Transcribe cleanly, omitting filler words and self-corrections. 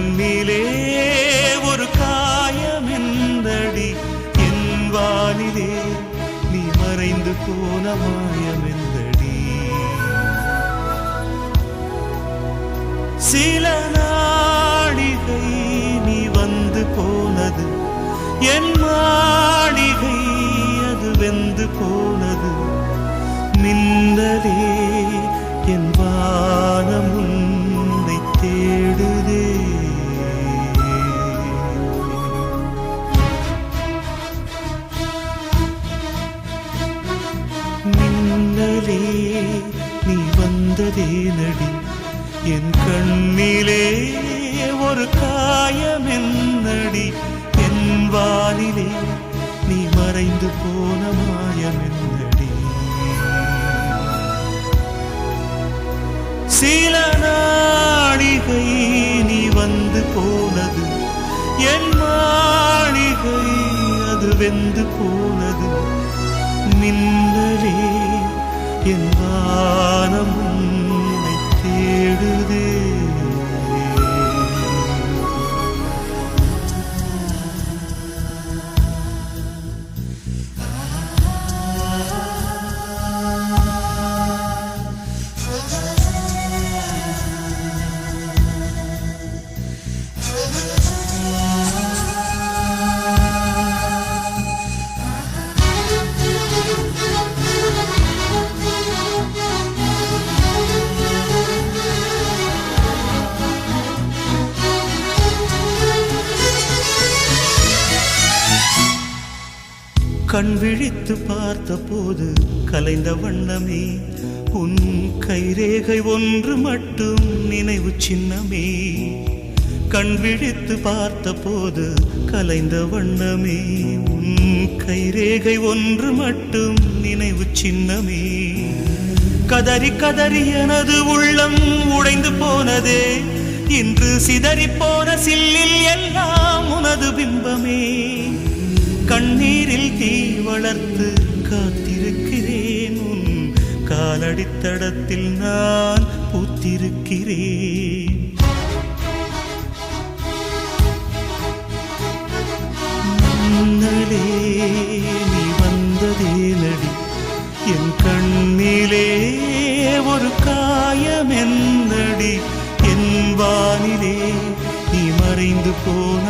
கண்ணிலே ஒரு காயம் என்றடி என் வானிலே நீ மறைந்து போன மாயம் என்றடி சில நாடிகை நீ வந்து போனது என் மாளிகை அது வெந்து போனது மின்னலே என் வானம் உன்னை தேடுதே மின்னலே நீ வந்ததே நடி என் கண்ணிலே ஒரு காயம் என்னடி என் வானிலே நீ மறைந்து போன மாயம் என்னடி சில நாளிகை நீ வந்து போனது என் மாளிகை அது வெந்து போனது மின்னலே என் வானம் உன்னை தேடுதே கண் விழித்து பார்த்த போது கலைந்த வண்ணமே உன் கைரேகை ஒன்று மட்டும் நினைவு சின்னமே கண் விழித்து பார்த்த போது கலைந்த வண்ணமே உன் கைரேகை ஒன்று மட்டும் நினைவு சின்னமே கதறி கதறி எனது உள்ளம் உடைந்து போனதே இன்று சிதறி போன சில்லில் எல்லாம் உனது பிம்பமே கண்ணீரில் தீ வளர்த்து காத்திருக்கிறேன் உன் காலடித்தடத்தில் நான் பூத்திருக்கிறேன் முன்னலே நீ வந்ததே நடி என் கண்ணிலே ஒரு காயம் என்னடி என் வானிலே நீ மறைந்து போன